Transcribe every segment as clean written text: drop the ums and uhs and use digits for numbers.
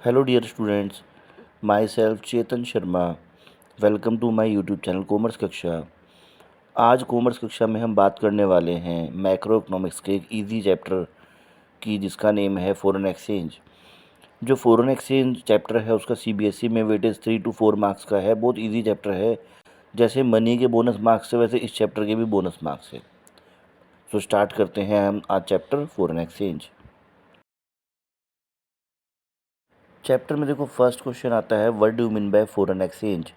Hello dear students, myself Chetan Sharma. Welcome to my YouTube channel commerce कक्षा। आज commerce कक्षा में हम बात करने वाले हैं मैक्रो इकोनॉमिक्स के एक इजी चैप्टर की, जिसका नेम है फॉरेन एक्सचेंज। जो फॉरेन एक्सचेंज चैप्टर है उसका सीबीएसई में वेटेज 3 to 4 मार्क्स का है। बहुत इजी चैप्टर है। जैसे मनी के बोनस मार्क्स है वैसे इस चैप्टर के भी बोनस मार्क्स है। तो स्टार्ट करते हैं हम आज चैप्टर फॉरेन एक्सचेंज। चैप्टर में देखो फर्स्ट क्वेश्चन आता है, what do mean by foreign exchange,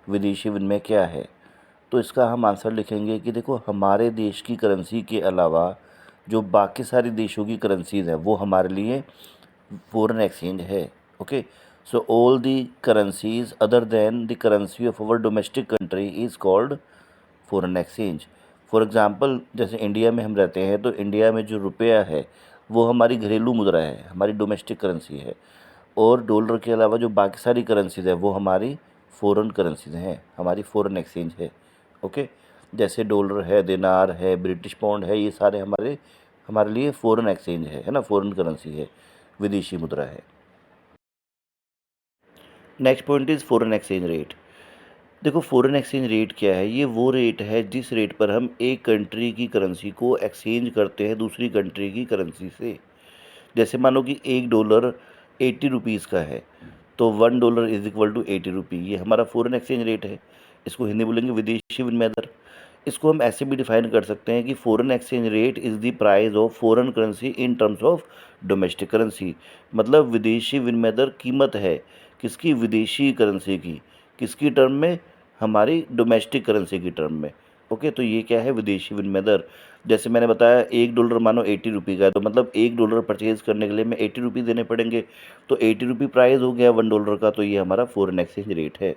विदेशी विनिमय क्या है। तो इसका हम आंसर लिखेंगे कि देखो हमारे देश की करेंसी के अलावा जो बाकी सारी देशों की करेंसीज हैं वो हमारे लिए फॉरेन एक्सचेंज है। Okay, so all the currencies other than the currency of our domestic country is called foreign exchange. For example जैसे इंडिया में हम रहते हैं तो इंडिया में जो रुपया है वो हमारी घरेलू मुद्रा है, हमारी डोमेस्टिक करेंसी है। और डॉलर के अलावा जो बाकी सारी करेंसीज है वो हमारी फ़ॉरेन करेंसीज हैं, हमारी फ़ॉरेन एक्सचेंज है। ओके, जैसे डॉलर है, दिनार है, ब्रिटिश पाउंड है, ये सारे हमारे हमारे लिए फ़ॉरेन एक्सचेंज है ना, फ़ॉरेन करेंसी है, विदेशी मुद्रा है। Next point is foreign exchange rate. देखो फ़ॉरेन एक्सचेंज रेट क्या है, ये वो रेट है जिस रेट पर हम एक कंट्री की करेंसी को एक्सचेंज करते हैं दूसरी कंट्री की करेंसी से। जैसे मानो कि $1 ₹80 का है, तो $1 इज इक्वल टू 80 रुपी, ये हमारा फ़ॉरेन एक्सचेंज रेट है। इसको हिंदी बोलेंगे विदेशी विनिमय दर। इसको हम ऐसे भी डिफाइन कर सकते हैं कि foreign exchange rate is the price of foreign currency in terms of domestic currency. मतलब विदेशी विनिमय दर कीमत है किसकी, विदेशी करेंसी की। किसकी टर्म में, हमारी डोमेस्टिक करेंसी की टर्म में। ओके, तो ये क्या है, विदेशी विनिमय दर। जैसे मैंने बताया $1 मानो 80 रुपी का है, तो मतलब $1 परचेज करने के लिए हमें 80 रुपी देने पड़ेंगे। तो 80 रुपी प्राइस हो गया $1 का, तो ये हमारा फ़ॉरेन एक्सचेंज रेट है।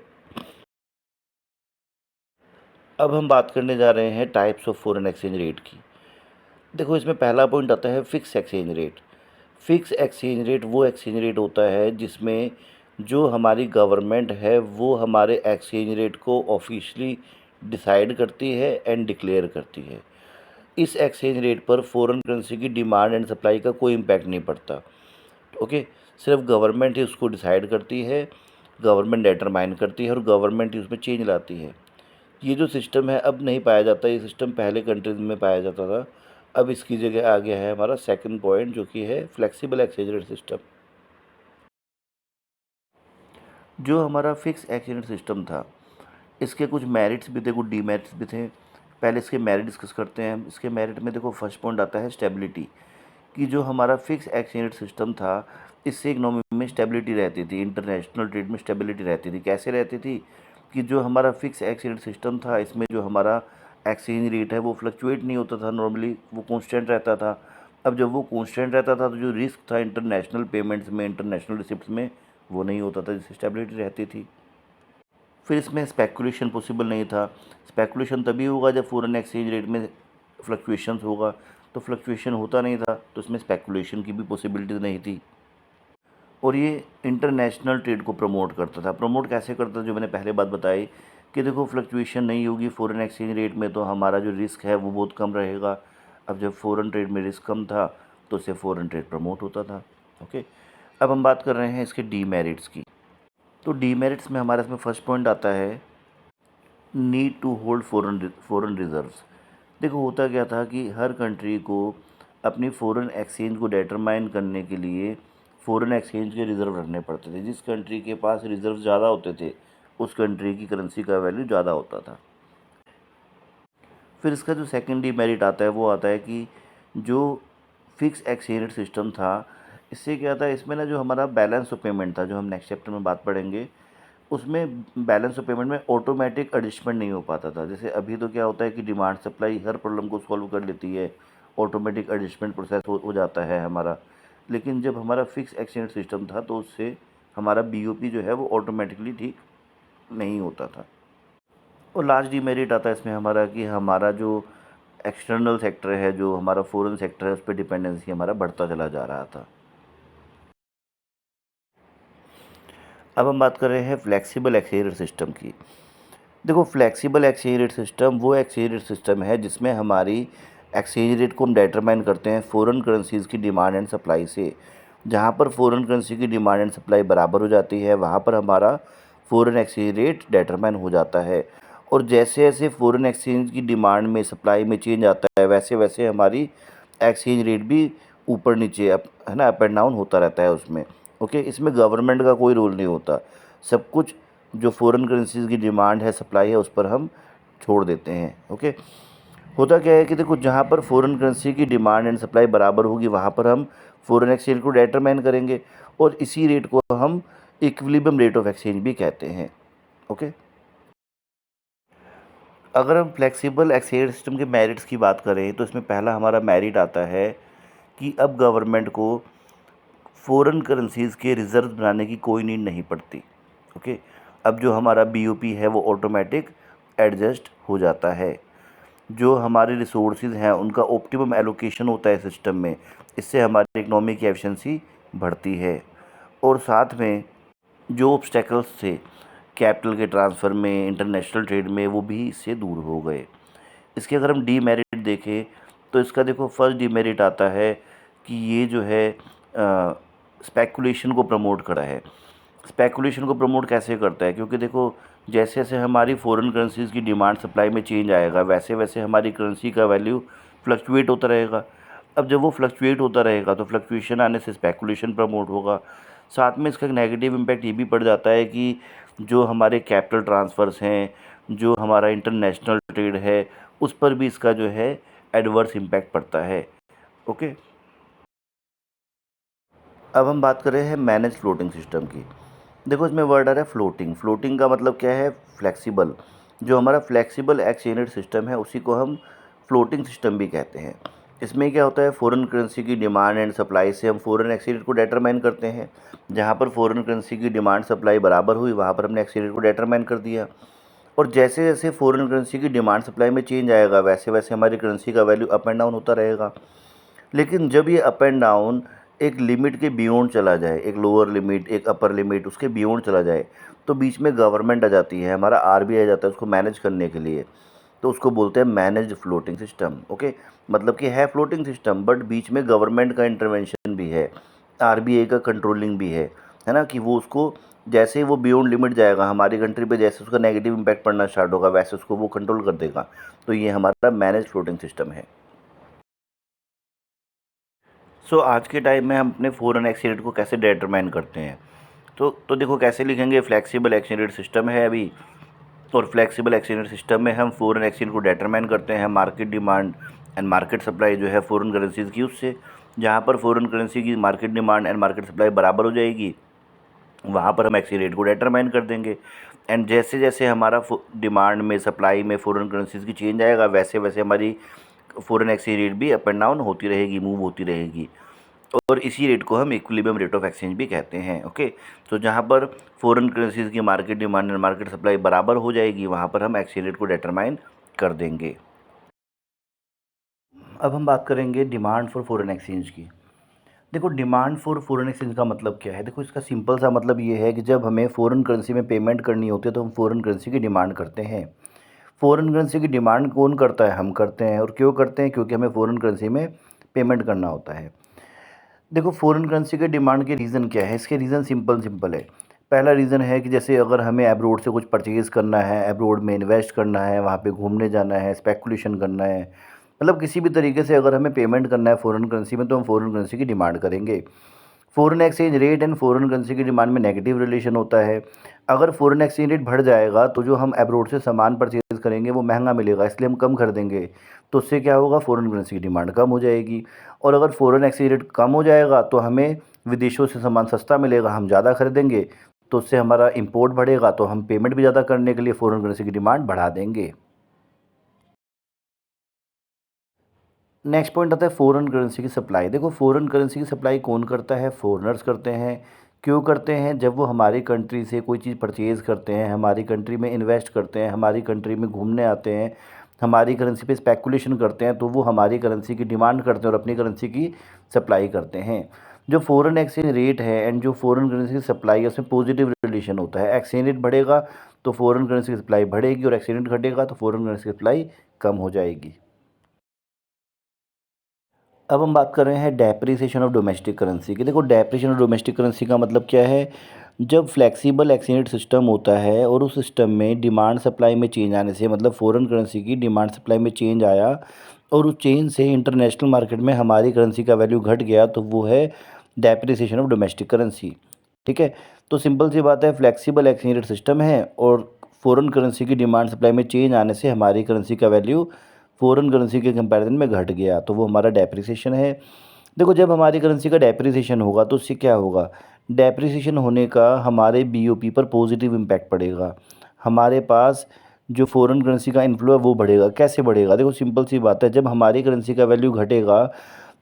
अब हम बात करने जा रहे हैं types of foreign exchange rate की। देखो इसमें पहला पॉइंट आता है fix exchange rate. Fix exchange rate वो एक्सचेंज रेट होता है जिसमें जो हमारी गवर्नमेंट है वो हमारे एक्सचेंज रेट को ऑफिशियली डिसाइड करती है एंड डिक्लेयर करती है। इस एक्सचेंज रेट पर फॉरेन करेंसी की डिमांड एंड सप्लाई का कोई इम्पैक्ट नहीं पड़ता। ओके, सिर्फ गवर्नमेंट ही उसको डिसाइड करती है, गवर्नमेंट डिटरमाइन करती है और गवर्नमेंट ही उसमें चेंज लाती है। ये जो सिस्टम है अब नहीं पाया जाता, ये सिस्टम पहले कंट्रीज में पाया जाता था। अब इसकी जगह आ गया है हमारा सेकंड पॉइंट, जो कि है फ्लेक्सिबल एक्सचेंज रेट सिस्टम। जो हमारा फिक्स एक्सचेंज रेट सिस्टम था इसके कुछ मेरिट्स भी थे, कुछ डीमेरिट्स भी थे। पहले इसके मेरिट डिस्कस करते हैं। इसके मेरिट में देखो फर्स्ट पॉइंट आता है स्टेबिलिटी, कि जो हमारा फिक्स एक्सचेंज रेट सिस्टम था इससे इकोनॉमी में स्टेबिलिटी रहती थी, इंटरनेशनल ट्रेड में स्टेबिलिटी रहती थी। कैसे रहती थी कि जो हमारा फिक्स एक्सचेंज रेट सिस्टम था इसमें जो हमारा एक्सचेंज रेट है वो फ्लक्चुएट नहीं होता था, नॉर्मली वो कांस्टेंट रहता था। अब जब वो कांस्टेंट रहता था तो जो रिस्क था इंटरनेशनल पेमेंट्स में, इंटरनेशनल रिसिप्ट्स में, वो नहीं होता था, जिससे स्टेबिलिटी रहती थी। फिर इसमें स्पेकुलेशन पॉसिबल नहीं था। स्पेकुलेशन तभी होगा जब फॉरेन एक्सचेंज रेट में फ्लक्चुएशंस होगा, तो फ्लक्चुएशन होता नहीं था तो इसमें स्पेकुलेशन की भी पॉसिबिलिटी नहीं थी। और ये इंटरनेशनल ट्रेड को प्रमोट करता था। प्रमोट कैसे करता था, जो मैंने पहले बात बताई कि देखो फ्लक्चुएशन नहीं होगी फॉरेन एक्सचेंज रेट में तो हमारा जो रिस्क है वो बहुत कम रहेगा। अब जब फॉरेन ट्रेड में रिस्क कम था तो उससे फॉरेन ट्रेड प्रमोट होता था। ओके, अब हम बात कर रहे हैं इसके डीमेरिट्स की। तो डीमेरिट्स में हमारे इसमें फर्स्ट पॉइंट आता है need to hold foreign reserves. देखो होता क्या था कि हर कंट्री को अपनी फॉरेन एक्सचेंज को डिटरमाइन करने के लिए फॉरेन एक्सचेंज के रिज़र्व रखने पड़ते थे। जिस कंट्री के पास रिज़र्व ज़्यादा होते थे उस कंट्री की करेंसी का वैल्यू ज़्यादा होता था। फिर इसका जो सेकेंड डिमेरिट आता है वो आता है कि जो फिक्स एक्सचेंज रेट सिस्टम था इससे क्या था, इसमें ना जो हमारा बैलेंस ऑफ पेमेंट था, जो हम नेक्स्ट चैप्टर में बात पढ़ेंगे, उसमें बैलेंस ऑफ पेमेंट में ऑटोमेटिक एडजस्टमेंट नहीं हो पाता था। जैसे अभी तो क्या होता है कि डिमांड सप्लाई हर प्रॉब्लम को सॉल्व कर लेती है, ऑटोमेटिक एडजस्टमेंट प्रोसेस हो जाता है हमारा। लेकिन जब हमारा फिक्स एक्सचेंज सिस्टम था तो उससे हमारा बीओपी जो है वो ऑटोमेटिकली ठीक नहीं होता था। और लास्ट डिमेरिट आता है इसमें हमारा कि हमारा जो एक्सटर्नल सेक्टर है, जो हमारा फॉरेन सेक्टर है, उस पर डिपेंडेंसी हमारा बढ़ता चला जा रहा था। अब हम बात कर रहे हैं फ्लेक्सिबल एक्सचेंज रेट सिस्टम की। देखो फ्लेक्सिबल एक्सचेंज रेट सिस्टम वो एक्सचेंज रेट सिस्टम है जिसमें हमारी एक्सचेंज रेट को हम डिटरमाइन करते हैं फॉरेन करेंसीज़ की डिमांड एंड सप्लाई से। जहाँ पर फ़ॉरेन करेंसी की डिमांड एंड सप्लाई बराबर हो जाती है वहाँ पर हमारा फ़ॉरेन एक्सचेंज रेट डिटरमाइन हो जाता है। और जैसे जैसे फ़ॉरेन एक्सचेंज की डिमांड में सप्लाई में चेंज आता है वैसे वैसे हमारी एक्सचेंज रेट भी ऊपर नीचे अप है ना, अप एंड डाउन होता रहता है उसमें। ओके, इसमें गवर्नमेंट का कोई रोल नहीं होता, सब कुछ जो फ़ॉरेन करेंसीज़ की डिमांड है सप्लाई है उस पर हम छोड़ देते हैं। ओके, होता क्या है कि देखो जहाँ पर फ़ॉरेन करेंसी की डिमांड एंड सप्लाई बराबर होगी वहाँ पर हम फ़ॉरेन एक्सचेंज को डिटरमाइन करेंगे और इसी रेट को हम इक्विलिब्रियम रेट ऑफ एक्सचेंज भी कहते हैं। ओके, अगर हम फ्लेक्सिबल एक्सचेंज सिस्टम के मेरिट्स की बात करें तो इसमें पहला हमारा मेरिट आता है कि अब गवर्नमेंट को फ़ॉरेन करेंसीज़ के रिज़र्व बनाने की कोई नीड नहीं पड़ती। ओके, अब जो हमारा बीओपी है वो ऑटोमेटिक एडजस्ट हो जाता है। जो हमारे रिसोर्सेज हैं उनका ऑप्टिमम एलोकेशन होता है सिस्टम में, इससे हमारी इकोनॉमी की एफिशिएंसी बढ़ती है। और साथ में जो ऑब्स्टेकल्स थे कैपिटल के ट्रांसफ़र में, इंटरनेशनल ट्रेड में, वो भी इससे दूर हो गए। इसके अगर हम डीमेरिट देखें तो इसका देखो फर्स्ट डीमेरिट आता है कि ये जो है स्पेकुलेशन को प्रमोट करा है। स्पेकुलेशन को प्रमोट कैसे करता है, क्योंकि देखो जैसे जैसे हमारी फ़ॉरेन करेंसीज़ की डिमांड सप्लाई में चेंज आएगा वैसे वैसे हमारी करेंसी का वैल्यू फ्लक्चुएट होता रहेगा। अब जब वो फ्लक्चुएट होता रहेगा तो फ्लक्चुएशन आने से स्पेकुलेशन प्रमोट होगा। साथ में इसका नेगेटिव इम्पैक्ट ये भी पड़ जाता है कि जो हमारे कैपिटल ट्रांसफ़र्स हैं, जो हमारा इंटरनेशनल ट्रेड है, उस पर भी इसका जो है एडवर्स इम्पैक्ट पड़ता है। ओके, अब हम बात कर रहे हैं मैनेज फ्लोटिंग सिस्टम की। देखो इसमें वर्ड आ रहा है फ्लोटिंग। फ्लोटिंग का मतलब क्या है? फ्लेक्सिबल। जो हमारा फ्लेक्सिबल एक्सचेंज रेट सिस्टम है उसी को हम फ्लोटिंग सिस्टम भी कहते हैं। इसमें क्या होता है, फ़ॉरेन करेंसी की डिमांड एंड सप्लाई से हम फ़ॉरेन एक्सचेंज रेट को डिटरमाइन करते हैं। जहाँ पर फ़ॉरेन करेंसी की डिमांड सप्लाई बराबर हुई वहाँ पर हमने एक्सचेंज रेट को डिटरमाइन कर दिया। और जैसे जैसे फ़ॉरेन करेंसी की डिमांड सप्लाई में चेंज आएगा वैसे वैसे हमारी करेंसी का वैल्यू अप एंड डाउन होता रहेगा। लेकिन जब ये अप एंड डाउन एक लिमिट के बियॉन्ड चला जाए, एक लोअर लिमिट, एक अपर लिमिट, उसके बियॉन्ड चला जाए, तो बीच में गवर्नमेंट आ जाती है, हमारा आरबीआई आ जाता है उसको मैनेज करने के लिए। तो उसको बोलते हैं मैनेज्ड फ्लोटिंग सिस्टम। ओके, मतलब कि है फ्लोटिंग सिस्टम बट बीच में गवर्नमेंट का इंटरवेंशन भी है, आरबीआई का कंट्रोलिंग भी है ना, कि वो उसको जैसे ही वो बियॉन्ड लिमिट जाएगा हमारी कंट्री पे, जैसे उसका नेगेटिव इम्पैक्ट पड़ना स्टार्ट होगा वैसे उसको वो कंट्रोल कर देगा। तो ये हमारा मैनेज फ्लोटिंग सिस्टम है। आज के टाइम में हम अपने फ़ॉरेन एक्सचेंज रेट को कैसे डिटरमाइन करते हैं? तो देखो कैसे लिखेंगे, फ्लेक्सिबल एक्सचेंज रेट सिस्टम है अभी, और फ्लेक्सिबल एक्सचेंज रेट सिस्टम में हम फ़ॉरेन एक्सचेंज को डिटरमाइन करते हैं market demand and market supply जो है फ़ॉरेन करेंसीज़ की उससे। जहाँ पर फ़ॉरेन करेंसी की market demand and market supply बराबर हो जाएगी वहाँ पर हम एक्सचेंज रेट को डिटरमाइन कर देंगे। एंड जैसे जैसे हमारा डिमांड में सप्लाई में फ़ॉरेन करेंसीज़ की चेंज आएगा वैसे वैसे हमारी फ़ॉरेन एक्सचेंज रेट भी अप एंड डाउन होती रहेगी, मूव होती रहेगी। और इसी रेट को हम इक्विलिब्रियम रेट ऑफ एक्सचेंज भी कहते हैं। ओके, तो जहाँ पर फ़ॉरेन करेंसीज़ की market demand and market supply बराबर हो जाएगी वहाँ पर हम एक्सचेंज रेट को डिटरमाइन कर देंगे। अब हम बात करेंगे डिमांड फॉर फ़ॉरेन एक्सचेंज की। देखो डिमांड फॉर फ़ॉरेन एक्सचेंज का मतलब क्या है? देखो इसका सिंपल सा मतलब ये है कि जब हमें फ़ॉरेन करेंसी में पेमेंट करनी होती है तो हम फ़ॉरेन करेंसी की डिमांड करते हैं। फ़ॉरेन करेंसी की डिमांड कौन करता है? हम करते हैं। और क्यों करते हैं? क्योंकि हमें फ़ॉरेन करेंसी में पेमेंट करना होता है। देखो फ़ॉरेन करेंसी के डिमांड के रीज़न क्या है? इसके रीज़न सिंपल सिंपल है। पहला रीज़न है कि जैसे अगर हमें अब्रॉड से कुछ परचेज़ करना है, अब्रॉड में इन्वेस्ट करना है, वहाँ पे घूमने जाना है, स्पेकुलेशन करना है, मतलब किसी भी तरीके से अगर हमें पेमेंट करना है फ़ॉरेन करेंसी में तो हम फ़ॉरेन करेंसी की डिमांड करेंगे। Foreign exchange rate and foreign currency की डिमांड में नेगेटिव रिलेशन होता है। अगर फ़ॉरेन एक्सचेंज रेट बढ़ जाएगा तो जो हम अब्रॉड से सामान परचेज़ करेंगे वो महंगा मिलेगा, इसलिए हम कम खरीदेंगे। तो उससे क्या होगा? फ़ॉरेन करेंसी की डिमांड कम हो जाएगी। और अगर फ़ॉरेन एक्सचेंज रेट कम हो जाएगा तो हमें विदेशों से सामान सस्ता मिलेगा, हम ज़्यादा खरीदेंगे। तो उससे हमारा इम्पोर्ट बढ़ेगा तो हम पेमेंट भी ज़्यादा करने के लिए फ़ॉरेन करेंसी की डिमांड बढ़ा देंगे। नेक्स्ट पॉइंट आता है फ़ॉरेन करेंसी की सप्लाई। देखो फ़ॉरेन करेंसी की सप्लाई कौन करता है? फ़ॉरेनर्स करते हैं। क्यों करते हैं? जब वो हमारी कंट्री से कोई चीज़ परचेज़ करते हैं, हमारी कंट्री में इन्वेस्ट करते हैं, हमारी कंट्री में घूमने आते हैं, हमारी करेंसी पे स्पेकुलेशन करते हैं, तो वो हमारी करेंसी की डिमांड करते हैं और अपनी करेंसी की सप्लाई करते हैं। जो फ़ॉरेन एक्सचेंज रेट है एंड जो फ़ॉरेन करेंसी की सप्लाई है उसमें पॉजिटिव रिलेशन होता है। एक्सचेंज रेट बढ़ेगा तो फ़ॉरेन करेंसी की सप्लाई बढ़ेगी और एक्सचेंज रेट घटेगा तो फ़ॉरेन करेंसी की सप्लाई कम हो जाएगी। अब हम बात कर रहे हैं डेप्रिसिएशन ऑफ डोमेस्टिक करेंसी की। देखो डेप्रिसिएशन ऑफ डोमेस्टिक करेंसी का मतलब क्या है, जब फ्लेक्सिबल एक्सचेंज रेट सिस्टम होता है और उस सिस्टम में डिमांड सप्लाई में चेंज आने से, मतलब फॉरेन करेंसी की डिमांड सप्लाई में चेंज आया और उस चेंज से इंटरनेशनल मार्केट में हमारी करेंसी का वैल्यू घट गया, तो वो है डेप्रिसिएशन ऑफ डोमेस्टिक करेंसी। ठीक है, तो सिंपल सी बात है, फ्लेक्सिबल एक्सचेंज रेट सिस्टम है और फॉरेन करेंसी की डिमांड सप्लाई में चेंज आने से हमारी करेंसी का वैल्यू फ़ॉरेन करेंसी के कंपैरिजन में घट गया, तो वो हमारा डेप्रिसिएशन है। देखो जब हमारी करेंसी का डेप्रिसिएशन होगा तो उससे क्या होगा, डेप्रिसिएशन होने का हमारे बीओपी पर पॉजिटिव इम्पैक्ट पड़ेगा। हमारे पास जो फ़ॉरेन करेंसी का इन्फ्लो है वो बढ़ेगा। कैसे बढ़ेगा, देखो सिंपल सी बात है, जब हमारी करेंसी का वैल्यू घटेगा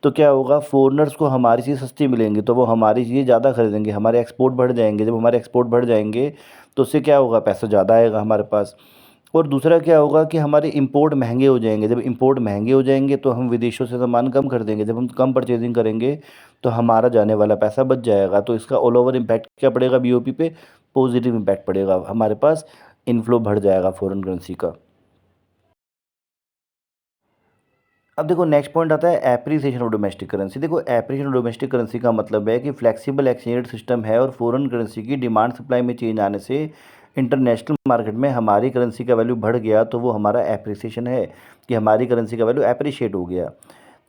तो क्या होगा, फ़ॉरेनर्स को हमारी चीज़ सस्ती मिलेंगी तो वो हमारी चीज़ें ज़्यादा खरीदेंगे, हमारे एक्सपोर्ट बढ़ जाएंगे। जब हमारे एक्सपोर्ट बढ़ जाएंगे तो उससे क्या होगा, पैसा ज़्यादा आएगा हमारे पास। और दूसरा क्या होगा कि हमारे इंपोर्ट महंगे हो जाएंगे। जब इंपोर्ट महंगे हो जाएंगे तो हम विदेशों से सामान कम खरीदेंगे। जब हम कम परचेजिंग करेंगे तो हमारा जाने वाला पैसा बच जाएगा। तो इसका ऑल ओवर इम्पैक्ट क्या पड़ेगा बीओपी पे, पॉजिटिव इम्पैक्ट पड़ेगा, हमारे पास इनफ्लो बढ़ जाएगा फॉरेन करेंसी का। अब देखो नेक्स्ट पॉइंट आता है एप्रिसिएशन ऑफ डोमेस्टिक करेंसी। देखो एप्रिसिएशन ऑफ डोमेस्टिक करेंसी का मतलब है कि फ्लेक्सिबल एक्सचेंज रेट सिस्टम है और फॉरेन करेंसी की डिमांड सप्लाई में चेंज आने से इंटरनेशनल मार्केट में हमारी करेंसी का वैल्यू बढ़ गया, तो वो हमारा एप्रिसिएशन है कि हमारी करेंसी का वैल्यू एप्रिशिएट हो गया।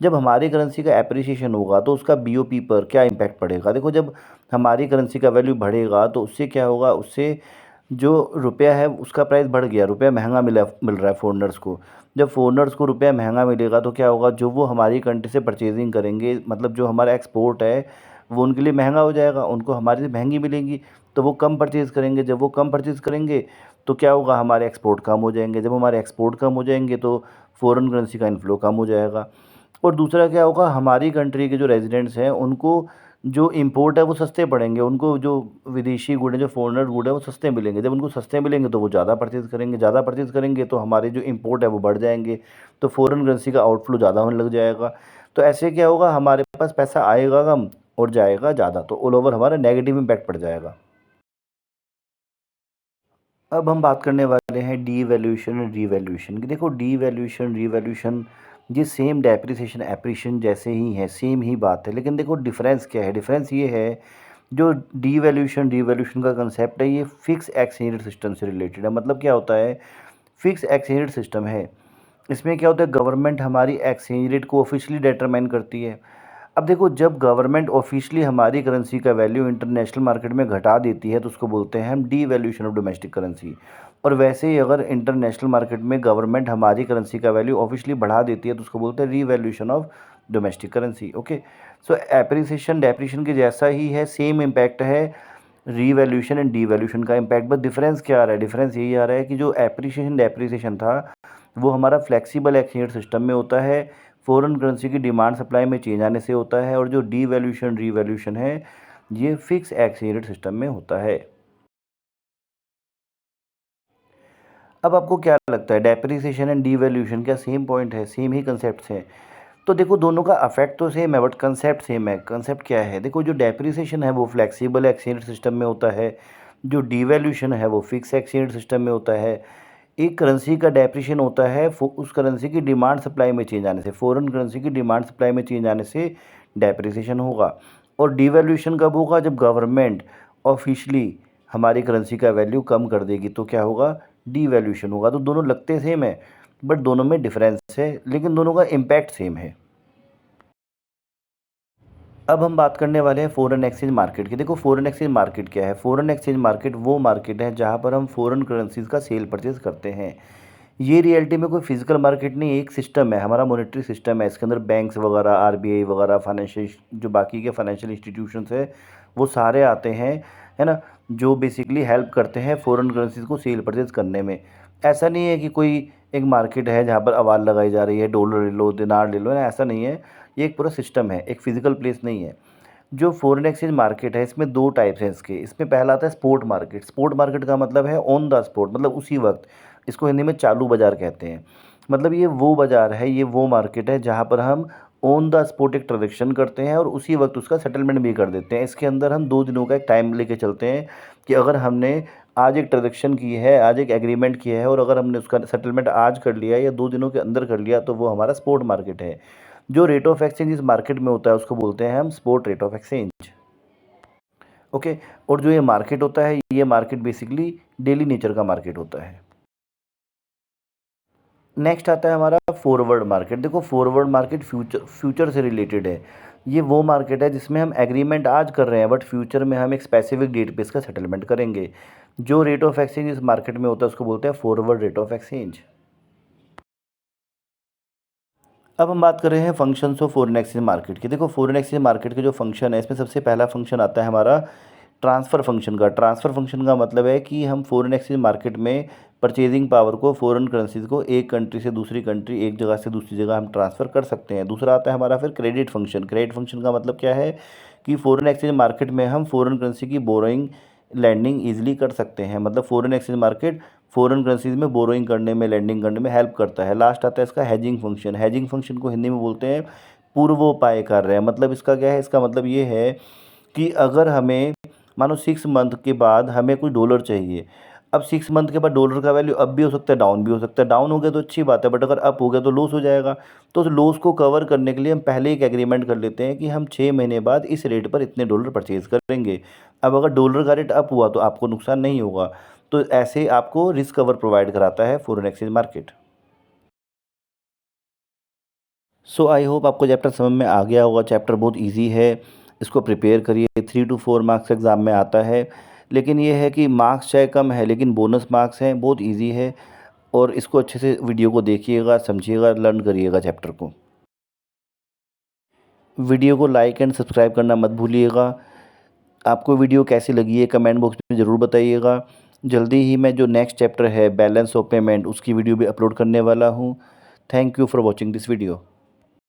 जब हमारी करेंसी का एप्रिसिएशन होगा तो उसका बीओपी पर क्या इम्पैक्ट पड़ेगा, देखो जब हमारी करेंसी का वैल्यू बढ़ेगा तो उससे क्या होगा, उससे जो रुपया है उसका प्राइस बढ़ गया, रुपया महंगा मिल रहा है फ़ॉरेनर्स को। जब फ़ॉरेनर्स को रुपया महंगा मिलेगा तो क्या होगा, जो वो हमारी कंट्री से परचेजिंग करेंगे, मतलब जो हमारा एक्सपोर्ट है वो उनके लिए महंगा हो जाएगा, उनको हमारी से महंगी मिलेंगी, तो वो कम परचेज़ करेंगे। जब वो कम परचेज़ करेंगे तो क्या होगा, हमारे एक्सपोर्ट कम हो जाएंगे। जब हमारे एक्सपोर्ट कम हो जाएंगे तो फ़ॉरेन करेंसी का इन्फ्लो कम हो जाएगा। और दूसरा क्या होगा, हमारी कंट्री के जो रेजिडेंट्स हैं उनको जो इम्पोर्ट है वो सस्ते पड़ेंगे, उनको जो विदेशी गुड है, जो फ़ॉरेनर गुड है वो सस्ते मिलेंगे। जब उनको सस्ते मिलेंगे तो वो ज़्यादा परचेज़ करेंगे, ज़्यादा परचेज़ करेंगे तो हमारे जो इम्पोर्ट है वो बढ़ जाएंगे, तो फ़ॉरेन करेंसी का आउटफ्लो ज़्यादा होने लग जाएगा। तो ऐसे क्या होगा, हमारे पास पैसा आएगा कम और जाएगा ज़्यादा, तो ऑल ओवर हमारा नेगेटिव इम्पैक्ट पड़ जाएगा। अब हम बात करने वाले हैं डीवैल्यूएशन और रीवैल्यूएशन की। देखो डीवैल्यूएशन रीवैल्यूएशन ये सेम डेप्रिसिएशन एप्रिसिएशन जैसे ही है, सेम ही बात है, लेकिन देखो डिफरेंस क्या है, डिफरेंस ये है, जो डीवैल्यूएशन रीवैल्यूएशन का कंसेप्ट है ये फिक्स एक्सचेंज रेट सिस्टम से रिलेटेड है। मतलब क्या होता है, फिक्स एक्सचेंज रेट सिस्टम है, इसमें क्या होता है, गवर्नमेंट हमारी एक्सचेंज रेट को ऑफिशियली डिटरमाइन करती है। अब देखो जब गवर्नमेंट ऑफिशियली हमारी करेंसी का वैल्यू इंटरनेशनल मार्केट में घटा देती है तो उसको बोलते हैं हम डीवैल्यूएशन ऑफ डोमेस्टिक करेंसी। और वैसे ही अगर इंटरनेशनल मार्केट में गवर्नमेंट हमारी करेंसी का वैल्यू ऑफिशियली बढ़ा देती है तो उसको बोलते हैं revaluation of domestic currency. Okay, so appreciation depreciation के जैसा ही है, सेम इम्पैक्ट है रीवैल्यूएशन एंड डीवैल्यूएशन का इम्पैक्ट। बस डिफरेंस क्या आ रहा है, डिफरेंस यही आ रहा है कि जो एप्रिसिएशन डेप्रिसिएशन था वो हमारा फ्लेक्सिबल एक्सचेंज सिस्टम में होता है, फॉरेन करेंसी की डिमांड सप्लाई में चेंज आने से होता है, और जो डीवैल्यूएशन रीवैल्यूएशन है ये फिक्स एक्सचेंज रेट सिस्टम में होता है। अब आपको क्या लगता है, डेप्रिसिएशन एंड डीवैल्यूएशन क्या सेम पॉइंट है, सेम ही कंसेप्ट हैं? तो देखो दोनों का अफेक्ट तो सेम है बट कंसेप्ट सेम है। कंसेप्ट क्या है, देखो जो डेप्रिसिएशन है वो फ्लेक्सिबल एक्सचेंज सिस्टम में होता है, जो डीवैल्यूएशन है वो फिक्स एक्सचेंज सिस्टम में होता है। एक करेंसी का डेप्रिसिएशन होता है उस करेंसी की डिमांड सप्लाई में चेंज आने से, फॉरेन करेंसी की डिमांड सप्लाई में चेंज आने से डेप्रिसिएशन होगा। और डिवैल्यूएशन कब होगा, जब गवर्नमेंट ऑफिशियली हमारी करेंसी का वैल्यू कम कर देगी तो क्या होगा, डीवैल्यूएशन होगा। तो दोनों लगते सेम है बट दोनों में डिफरेंस है, लेकिन दोनों का इम्पैक्ट सेम है। अब हम बात करने वाले हैं फॉरेन एक्सचेंज मार्केट की। देखो फॉरेन एक्सचेंज मार्केट क्या है, फॉरेन एक्सचेंज मार्केट वो मार्केट है जहाँ पर हम फॉरेन करेंसीज का सेल परचेज करते हैं। ये रियलिटी में कोई फिजिकल मार्केट नहीं, एक सिस्टम है, हमारा मॉनेटरी सिस्टम है। इसके अंदर बैंक्स वगैरह, आरबीआई वगैरह, फाइनेंशियल जो बाकी के फाइनेंशियल इंस्टीट्यूशंस है वो सारे आते हैं, है ना, जो बेसिकली हेल्प करते हैं फ़ॉरेन करेंसीज को सेल परचेज करने में। ऐसा नहीं है कि कोई एक मार्केट है जहाँ पर आवाज़ लगाई जा रही है डॉलर ले लो दिनार ले लो, ना, ऐसा नहीं है। ये एक पूरा सिस्टम है, एक फिजिकल प्लेस नहीं है। जो फॉरेन एक्सचेंज मार्केट है इसमें दो टाइप्स हैं इसके। इसमें पहला आता है स्पॉट मार्केट। स्पॉट मार्केट का मतलब है ऑन द स्पॉट, मतलब उसी वक्त। इसको हिंदी में चालू बाज़ार कहते हैं। मतलब ये वो बाज़ार है, ये वो मार्केट है जहाँ पर हम ऑन द स्पॉट एक ट्रांजेक्शन करते हैं और उसी वक्त उसका सेटलमेंट भी कर देते हैं। इसके अंदर हम 2 दिनों का एक टाइम लेके चलते हैं कि अगर हमने आज एक ट्रांजेक्शन की है, आज एक एग्रीमेंट किया है और अगर हमने उसका सेटलमेंट आज कर लिया या 2 दिनों के अंदर कर लिया तो वो हमारा स्पॉट मार्केट है। जो रेट ऑफ एक्सचेंज इस मार्केट में होता है उसको बोलते हैं हम spot rate of exchange. Okay, और जो ये मार्केट होता है ये मार्केट बेसिकली डेली नेचर का मार्केट होता है। नेक्स्ट आता है हमारा फॉरवर्ड मार्केट। देखो फॉरवर्ड मार्केट फ्यूचर से रिलेटेड है। ये वो मार्केट है जिसमें हम एग्रीमेंट आज कर रहे हैं बट फ्यूचर में हम एक स्पेसिफिक डेट पे इसका सेटलमेंट करेंगे। जो रेट ऑफ एक्सचेंज इस मार्केट में होता है उसको बोलते हैं फॉरवर्ड रेट ऑफ एक्सचेंज। अब हम बात कर रहे हैं functions of foreign exchange market की। देखो फॉरेन एक्सचेंज मार्केट के जो फंक्शन है इसमें सबसे पहला फंक्शन आता है हमारा ट्रांसफ़र फंक्शन का। ट्रांसफ़र फंक्शन का मतलब है कि हम फॉरेन एक्सचेंज मार्केट में परचेजिंग पावर को, फॉरेन करेंसीज को एक कंट्री से दूसरी कंट्री, एक जगह से दूसरी जगह हम ट्रांसफ़र कर सकते हैं। दूसरा आता है हमारा फिर क्रेडिट फंक्शन। क्रेडिट फंक्शन का मतलब क्या है कि फॉरेन एक्सचेंज मार्केट में हम फॉरेन करेंसी की बोरोइंग लैंडिंग ईजिली कर सकते हैं। मतलब foreign exchange market foreign currencies में बोरोइंग करने में, लैंडिंग करने में हेल्प करता है। लास्ट आता है इसका हेजिंग फंक्शन। हेजिंग फंक्शन को हिंदी में बोलते हैं पूर्वोपाय कार्य। मतलब इसका क्या है, इसका मतलब ये है कि अगर हमें मानो 6 मंथ के बाद हमें कोई डॉलर चाहिए। अब 6 मंथ के बाद डॉलर का वैल्यू अप भी हो सकता है, डाउन भी हो सकता है। डाउन हो गया तो अच्छी बात है, बट अगर अप हो गया तो लॉस हो जाएगा। तो उस लॉस को कवर करने के लिए हम पहले एक एग्रीमेंट कर लेते हैं कि हम 6 महीने बाद इस रेट पर इतने डॉलर परचेज़ करेंगे। अब अगर डॉलर का रेट अप हुआ तो आपको नुकसान नहीं होगा। तो ऐसे आपको रिस्क कवर प्रोवाइड कराता है foreign exchange market. So I hope आपको चैप्टर समझ में आ गया होगा। चैप्टर बहुत इजी है, इसको प्रिपेयर करिए। 3 to 4 मार्क्स एग्ज़ाम में आता है, लेकिन ये है कि मार्क्स चाहे कम है लेकिन बोनस मार्क्स हैं। बहुत इजी है और इसको अच्छे से वीडियो को देखिएगा, समझिएगा, लर्न करिएगा चैप्टर को। वीडियो को लाइक एंड सब्सक्राइब करना मत भूलिएगा। आपको वीडियो कैसी लगी है कमेंट बॉक्स में ज़रूर बताइएगा। जल्दी ही मैं जो नेक्स्ट चैप्टर है बैलेंस ऑफ पेमेंट उसकी वीडियो भी अपलोड करने वाला हूँ। Thank you for watching this video.